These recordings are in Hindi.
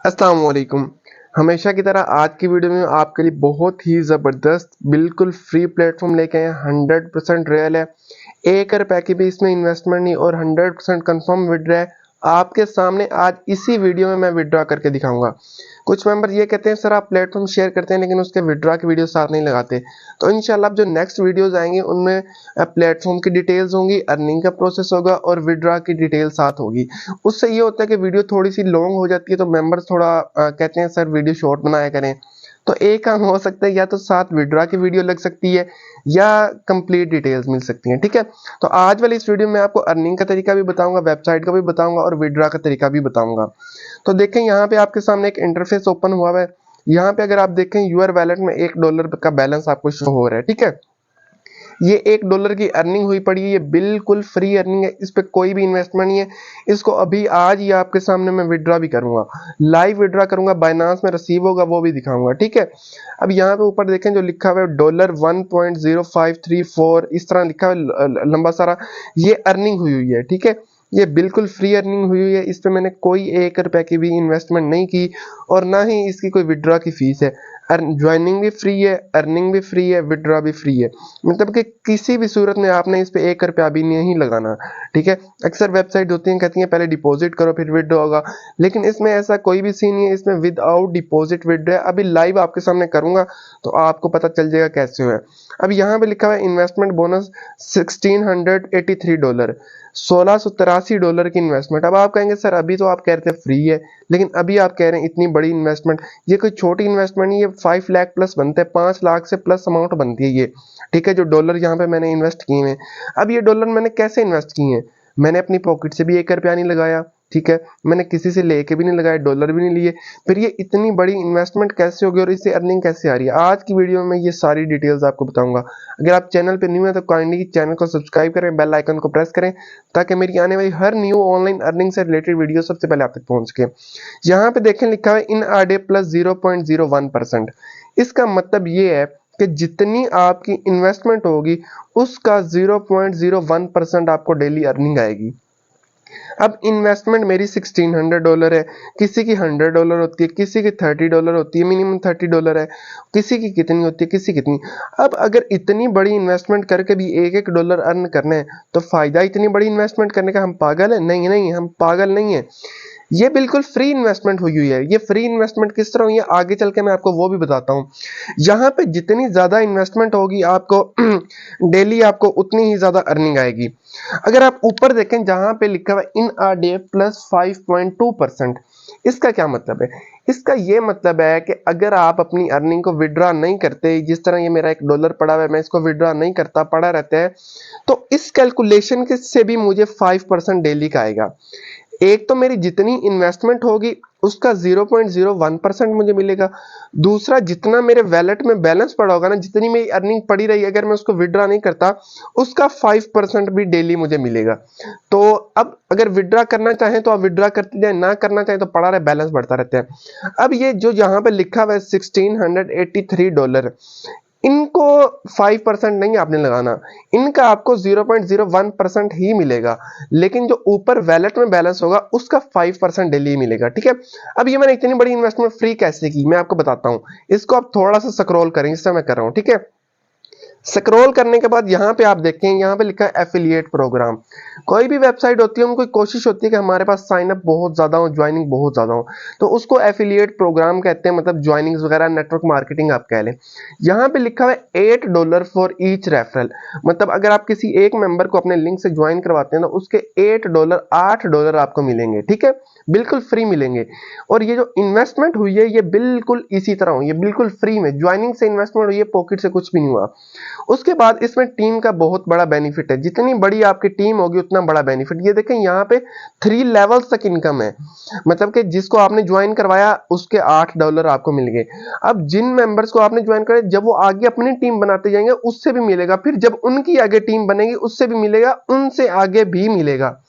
अस्सलाम वालेकुम। हमेशा की तरह आज की वीडियो में आपके लिए बहुत ही ज़बरदस्त बिल्कुल फ्री प्लेटफॉर्म लेके आए हैं। 100% रियल है, 1 रुपए की भी इसमें इन्वेस्टमेंट नहीं और 100% कंफर्म विड्रॉ है। आपके सामने आज इसी वीडियो में मैं विड्रॉ करके दिखाऊंगा। कुछ मेंबर ये कहते हैं सर आप प्लेटफॉर्म शेयर करते हैं लेकिन उसके विड्रॉ की वीडियो साथ नहीं लगाते। तो इंशाल्लाह जो नेक्स्ट वीडियोस आएंगे उनमें प्लेटफॉर्म की डिटेल्स होंगी, अर्निंग का प्रोसेस होगा और विड्रॉ की डिटेल साथ होगी। उससे ये होता है कि वीडियो थोड़ी सी लॉन्ग हो जाती है तो मेंबर्स थोड़ा कहते हैं सर वीडियो शॉर्ट बनाया करें। तो एक काम हो सकता है, या तो साथ विड्रॉ की वीडियो लग सकती है या कंप्लीट डिटेल्स मिल सकती हैं। ठीक है, तो आज वाली इस वीडियो में आपको अर्निंग का तरीका भी बताऊंगा, वेबसाइट का भी बताऊंगा और विड्रॉ का तरीका भी बताऊंगा। तो देखें यहाँ पे आपके सामने एक इंटरफेस ओपन हुआ है। यहाँ पे अगर आप देखें यूर वैलेट में $1 का बैलेंस आपको शो हो रहा है। ठीक है, ये $1 की अर्निंग हुई पड़ी है, ये बिल्कुल फ्री अर्निंग है, इस पे कोई भी इन्वेस्टमेंट नहीं है। इसको अभी आज ही आपके सामने मैं विड्रॉ भी करूंगा, लाइव विड्रॉ करूंगा, बाइनांस में रिसीव होगा वो भी दिखाऊंगा। ठीक है, अब यहाँ पे ऊपर देखें जो लिखा हुआ है $1.0534 इस तरह लिखा हुआ है लंबा सारा, ये अर्निंग हुई है। ठीक है, ये बिल्कुल फ्री अर्निंग हुई है, इस पे मैंने कोई $1 की भी इन्वेस्टमेंट नहीं की और ना ही इसकी कोई विड्रॉ की फीस है। ज्वाइनिंग भी फ्री है, अर्निंग भी फ्री है, विड्रॉ भी फ्री है। मतलब कि किसी भी सूरत में आपने इस पे $1 भी नहीं लगाना। ठीक है, अक्सर वेबसाइट होती हैं कहती हैं पहले डिपॉजिट करो फिर विड्रॉ होगा, लेकिन इसमें ऐसा कोई भी सीन नहीं है। इसमें विदाउट डिपॉजिट विड्रॉ है। अभी लाइव आपके सामने करूंगा तो आपको पता चल जाएगा कैसे है। अब यहाँ पे लिखा हुआ है इन्वेस्टमेंट बोनस $1683, $1683 की इन्वेस्टमेंट। अब आप कहेंगे सर अभी तो आप कह रहे थे फ्री है, लेकिन अभी आप कह रहे हैं इतनी बड़ी इन्वेस्टमेंट। ये कोई छोटी इन्वेस्टमेंट नहीं, ये 5 लाख प्लस बनते हैं, 5 लाख से प्लस अमाउंट बनती है ये। ठीक है, जो डॉलर यहाँ पे मैंने इन्वेस्ट किए हैं। अब ये डॉलर मैंने कैसे इन्वेस्ट किए हैं? मैंने अपनी पॉकेट से भी $1 नहीं लगाया। ठीक है, मैंने किसी से लेके भी नहीं लगाया, डॉलर भी नहीं लिए। फिर ये इतनी बड़ी इन्वेस्टमेंट कैसे होगी और इससे अर्निंग कैसे आ रही है, आज की वीडियो में ये सारी डिटेल्स आपको बताऊंगा। अगर आप चैनल पे न्यू है तो काइंडली चैनल को सब्सक्राइब करें, बेल आइकन को प्रेस करें ताकि मेरी आने वाली हर न्यू ऑनलाइन अर्निंग से रिलेटेड वीडियो सबसे पहले आप तक पहुंच सके। यहाँ पे देखें लिखा है इन आर डे प्लस 0.01%। इसका मतलब ये है कि जितनी आपकी इन्वेस्टमेंट होगी उसका 0.01% आपको डेली अर्निंग आएगी। अब इन्वेस्टमेंट मेरी $1600 है, किसी की $100 होती है, किसी की $30 होती है, मिनिमम $30 है, किसी की कितनी होती है, किसी कितनी। अब अगर इतनी बड़ी इन्वेस्टमेंट करके भी $1 अर्न करना है तो फायदा इतनी बड़ी इन्वेस्टमेंट करने का? हम पागल है? नहीं नहीं, हम पागल नहीं है। ये बिल्कुल फ्री इन्वेस्टमेंट हुई है। ये फ्री इन्वेस्टमेंट किस तरह हुई है आगे चल के मैं आपको वो भी बताता हूँ। यहाँ पे जितनी ज्यादा इन्वेस्टमेंट होगी आपको डेली आपको उतनी ही ज्यादा अर्निंग आएगी। अगर आप ऊपर देखें जहां पे लिखा हुआ इन आर डे प्लस 5.2%, इसका क्या मतलब है? इसका ये मतलब है कि अगर आप अपनी अर्निंग को विड्रॉ नहीं करते, जिस तरह ये मेरा $1 पड़ा हुआ है मैं इसको विड्रॉ नहीं करता, पड़ा रहता है, तो इस कैलकुलेशन के से भी मुझे 5% डेली का आएगा। एक तो मेरी जितनी इन्वेस्टमेंट होगी उसका 0.01% मुझे मिलेगा। दूसरा जितना मेरे वैलेट में बैलेंस पड़ा होगा ना, जितनी मेरी अर्निंग पड़ी रही अगर मैं उसको विड्रॉ नहीं करता, उसका 5% भी डेली मुझे मिलेगा। तो अब अगर विड्रॉ करना चाहें तो आप विड्रॉ करते जाए, ना करना चाहें तो पड़ा रहे, बैलेंस बढ़ता रहता है। अब ये जो यहाँ पे लिखा हुआ है $1683, इनको 5% नहीं आपने लगाना, इनका आपको 0.01% ही मिलेगा, लेकिन जो ऊपर वैलेट में बैलेंस होगा उसका 5% डेली ही मिलेगा। ठीक है, अब ये मैंने इतनी बड़ी इन्वेस्टमेंट फ्री कैसे की मैं आपको बताता हूं। इसको आप थोड़ा सा स्क्रॉल करें, जिससे मैं कर रहा हूं। ठीक है, स्क्रॉल करने के बाद यहाँ पे आप देखें, यहाँ पे लिखा है एफिलिएट प्रोग्राम। कोई भी वेबसाइट होती है उनको कोशिश होती है कि हमारे पास साइन अप बहुत ज्यादा हो, ज्वाइनिंग बहुत ज्यादा हो, तो उसको एफिलिएट प्रोग्राम कहते हैं, मतलब ज्वाइनिंग्स वगैरह, नेटवर्क मार्केटिंग आप कह लें। यहाँ पे लिखा हुआ है $8 फॉर ईच रेफरल, मतलब अगर आप किसी एक मेंबर को अपने लिंक से ज्वाइन करवाते हैं तो उसके $8 आपको मिलेंगे। ठीक है, बिल्कुल फ्री मिलेंगे। और ये जो इन्वेस्टमेंट हुई है ये बिल्कुल इसी तरह हुई है, बिल्कुल फ्री में, ज्वाइनिंग से इन्वेस्टमेंट हुई है, पॉकेट से कुछ भी नहीं हुआ। उसके बाद इसमें टीम का बहुत बड़ा बेनिफिट है, जितनी बड़ी आपकी टीम होगी उतना बड़ा बेनिफिट। ये देखें यहाँ पे 3 लेवल्स तक इनकम है, मतलब कि जिसको आपने ज्वाइन करवाया उसके $8 आपको मिल गए। अब जिन मेंबर्स को आपने ज्वाइन कराया जब वो आगे अपनी टीम बनाते जाएंगे उससे भी मिलेगा, फिर जब उनकी आगे टीम बनेगी उससे भी मिलेगा, उनसे आगे भी मिलेगा।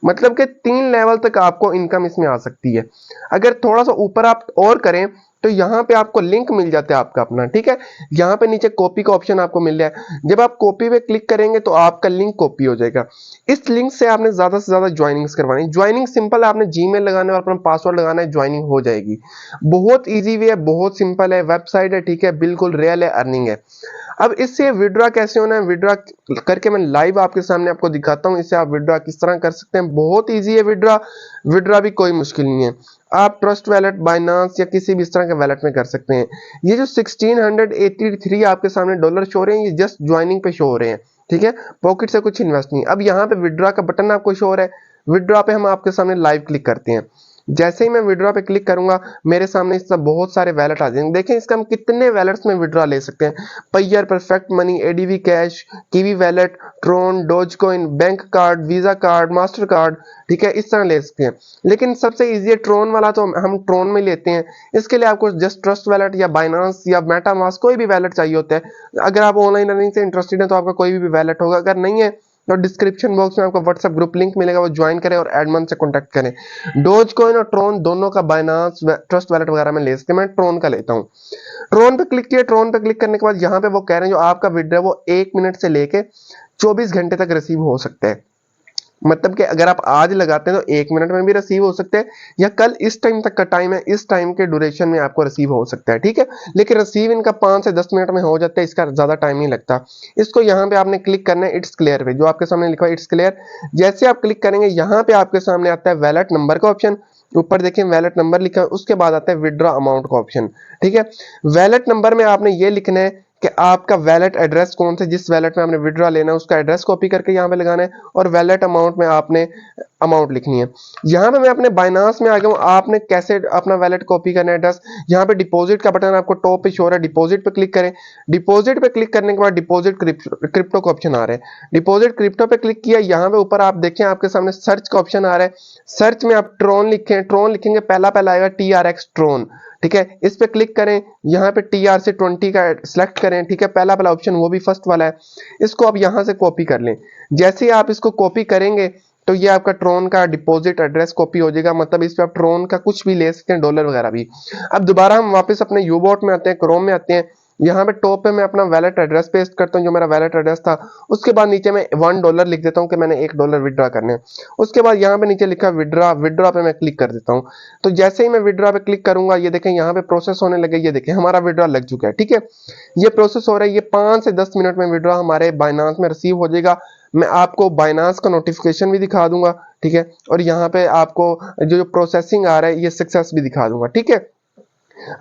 मतलब कि 3 लेवल तक आपको इनकम इसमें आ सकती है। अगर थोड़ा सा ऊपर आप और करें तो यहाँ पे आपको लिंक मिल जाता है आपका अपना, ठीक है। यहाँ पे नीचे कॉपी का ऑप्शन आपको मिल रहा है, जब आप कॉपी पे क्लिक करेंगे तो आपका लिंक कॉपी हो जाएगा। इस लिंक से आपने ज्यादा से ज्यादा ज्वाइनिंग्स करवानी। ज्वाइनिंग सिंपल, आपने जीमेल लगाना है और अपना पासवर्ड लगाना है, ज्वाइनिंग हो जाएगी। बहुत इजी वे है, बहुत सिंपल है, वेबसाइट है, ठीक है, बिल्कुल रियल है, अर्निंग है। अब इससे विड्रॉ कैसे होना है, विड्रॉ करके मैं लाइव आपके सामने आपको दिखाता हूं। इससे आप विड्रॉ किस तरह कर सकते हैं, बहुत इजी है विड्रॉ। विड्रॉ भी कोई मुश्किल नहीं है, आप ट्रस्ट वैलेट, बाइनांस या किसी भी इस तरह के वैलेट में कर सकते हैं। ये जो 1683 आपके सामने डॉलर शो हो रहे हैं, ये जस्ट ज्वाइनिंग पे शो हो रहे हैं, ठीक है, पॉकेट से कुछ इन्वेस्ट नहीं। अब यहाँ पे विड्रॉ का बटन आपको शो हो रहा है, विड्रॉ पे हम आपके सामने लाइव क्लिक करते हैं। जैसे ही मैं विड्रॉ पे क्लिक करूंगा, मेरे सामने इस तरह बहुत सारे वैलेट आ जाएंगे। देखें इसका हम कितने वैलेट्स में विड्रॉ ले सकते हैं, Payeer, perfect money, ADV cash, Kiwi wallet, Tron, Dogecoin, bank card, Visa card, master card, ठीक है, इस तरह ले सकते हैं। लेकिन सबसे इजी है ट्रोन वाला, तो हम ट्रोन में लेते हैं। इसके लिए आपको जस्ट ट्रस्ट वैलेट या बाइनांस या मेटामास्क कोई भी वैलेट चाहिए होता है। अगर आप ऑनलाइन अर्निंग से इंटरेस्टेड हैं तो आपका कोई भी वैलेट होगा, अगर नहीं है तो डिस्क्रिप्शन बॉक्स में आपको व्हाट्सएप ग्रुप लिंक मिलेगा, वो ज्वाइन करें और एडमन से कांटेक्ट करें। डोजकॉइन और ट्रोन दोनों का बाइनांस ट्रस्ट वैलेट वगैरह में ले सकते हैं, मैं ट्रोन का लेता हूं। ट्रोन पे क्लिक किया, ट्रोन पे क्लिक करने के बाद यहाँ पे वो कह रहे हैं जो आपका विड्रॉ वो 1 मिनट से लेके 24 घंटे तक रिसीव हो सकता है। मतलब कि अगर आप आज लगाते हैं तो 1 मिनट में भी रिसीव हो सकते हैं, या कल इस टाइम तक का टाइम है, इस टाइम के ड्यूरेशन में आपको रिसीव हो सकता है, ठीक है। लेकिन रिसीव इनका 5 से 10 मिनट में हो जाता है, इसका ज्यादा टाइम नहीं लगता। इसको यहाँ पे आपने क्लिक करना है इट्स क्लियर पे, जो आपके सामने लिखा है इट्स क्लियर। जैसे आप क्लिक करेंगे यहाँ पे आपके सामने आता है वैलेट नंबर का ऑप्शन, ऊपर देखें वैलेट नंबर लिखा है, उसके बाद आता है विड्रॉ अमाउंट का ऑप्शन, ठीक है। वैलेट नंबर में आपने ये लिखना है कि आपका वैलेट एड्रेस कौन सा, जिस वैलेट में आपने विड्रॉ लेना है उसका एड्रेस कॉपी करके यहाँ पे लगाना है, और वैलेट अमाउंट में आपने अमाउंट लिखनी है। यहाँ पे मैं अपने बाइनांस में आ गया हूँ, आपने कैसे अपना वैलेट कॉपी करना है एड्रेस, यहाँ पे डिपॉजिट का बटन आपको टॉप पे शो हो रहा है, डिपॉजिट पे क्लिक करें। डिपॉजिट पे क्लिक करने के बाद डिपॉजिट क्रिप्टो का ऑप्शन आ रहा है, डिपॉजिट क्रिप्टो पे क्लिक किया। यहाँ पे ऊपर आप देखें आपके सामने सर्च का ऑप्शन आ रहा है, सर्च में आप ट्रोन लिखें, ट्रोन लिखेंगे पहला आएगा TRX ट्रोन, ठीक है, इस पे क्लिक करें। यहाँ पे TRC20 का सिलेक्ट करें, ठीक है, पहला ऑप्शन वो भी फर्स्ट वाला है। इसको आप यहाँ से कॉपी कर लें। जैसे ही आप इसको कॉपी करेंगे तो ये आपका ट्रोन का डिपॉजिट एड्रेस कॉपी हो जाएगा, मतलब इस पे आप ट्रोन का कुछ भी ले सकते हैं, डॉलर वगैरह भी। अब दोबारा हम वापस अपने यूबॉट में आते हैं, क्रोम में आते हैं। यहाँ पे टॉप पे मैं अपना वैलेट एड्रेस पेस्ट करता हूँ, जो मेरा वैलेट एड्रेस था। उसके बाद नीचे मैं $1 लिख देता हूँ कि मैंने $1 विड्रॉ करने हैं। उसके बाद यहाँ पे नीचे लिखा विड्रॉ, विड्रॉ पे मैं क्लिक कर देता हूँ। तो जैसे ही मैं विड्रॉ पे क्लिक करूंगा, ये देखें यहाँ पे प्रोसेस होने लगे, ये देखें हमारा विड्रॉ लग चुका है, ठीक है। ये प्रोसेस हो रहा है, ये 5 से 10 मिनट में विड्रॉ हमारे बाइनांस में रिसीव हो जाएगा। मैं आपको बाइनांस का नोटिफिकेशन भी दिखा दूंगा, ठीक है, और यहाँ पे आपको जो प्रोसेसिंग आ रहा है ये सक्सेस भी दिखा दूंगा, ठीक है।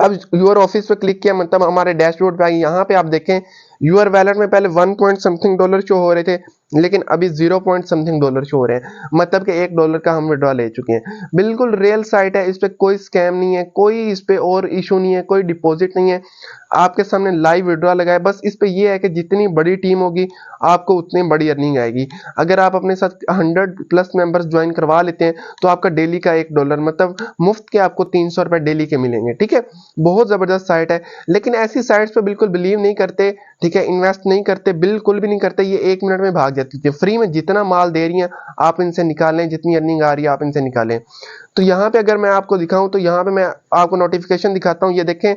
अब यूर ऑफिस पे क्लिक किया, मतलब हमारे डैशबोर्ड पे आई। यहाँ पे आप देखें यूर वैलेट में पहले 1 पॉइंट समथिंग डॉलर शो हो रहे थे, लेकिन अभी 0 पॉइंट समथिंग डॉलर शो हो रहे हैं, मतलब कि $1 का हम विड्रॉ ले चुके हैं। बिल्कुल रियल साइट है, इस पे कोई स्कैम नहीं है, कोई इस पे और इशू नहीं है, कोई डिपॉजिट नहीं है, आपके सामने लाइव विड्रॉ लगा है। बस इस पे ये है कि जितनी बड़ी टीम होगी आपको उतनी बड़ी अर्निंग आएगी। अगर आप अपने साथ 100+ मेंबर्स ज्वाइन करवा लेते हैं तो आपका डेली का $1 मतलब मुफ्त के आपको 300 रुपए डेली के मिलेंगे, ठीक है। बहुत जबरदस्त साइट है, लेकिन ऐसी साइट्स पे बिल्कुल बिलीव नहीं करते, ठीक है, इन्वेस्ट नहीं करते, बिल्कुल भी नहीं करते। ये 1 मिनट में भाग जाती है। फ्री में जितना माल दे रही हैं आप इनसे निकालें, जितनी अर्निंग आ रही है आप इनसे निकालें। तो यहाँ पे अगर मैं आपको दिखाऊं तो यहाँ पे मैं आपको नोटिफिकेशन दिखाता हूँ। ये देखें,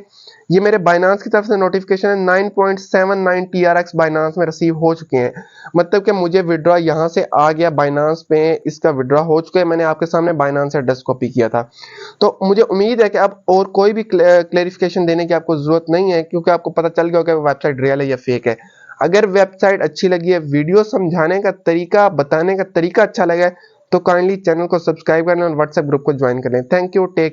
ये मेरे बाइनांस की तरफ से नोटिफिकेशन है, 9.79 TRX बाइनांस में रिसीव हो चुके हैं, मतलब कि मुझे विड्रॉ यहाँ से आ गया बाइनांस पे, इसका विड्रॉ हो चुका है। मैंने आपके सामने बाइनांस एड्रेस कॉपी किया था। तो मुझे उम्मीद है कि अब और कोई भी क्लेरिफिकेशन देने की आपको जरूरत नहीं है, क्योंकि आपको पता चल गया होगा वेबसाइट रियल है या फेक है। अगर वेबसाइट अच्छी लगी है, वीडियो समझाने का तरीका, बताने का तरीका अच्छा लगा है, तो काइंडली चैनल को सब्सक्राइब कर लें और व्हाट्सएप ग्रुप को ज्वाइन कर लें। Thank you, take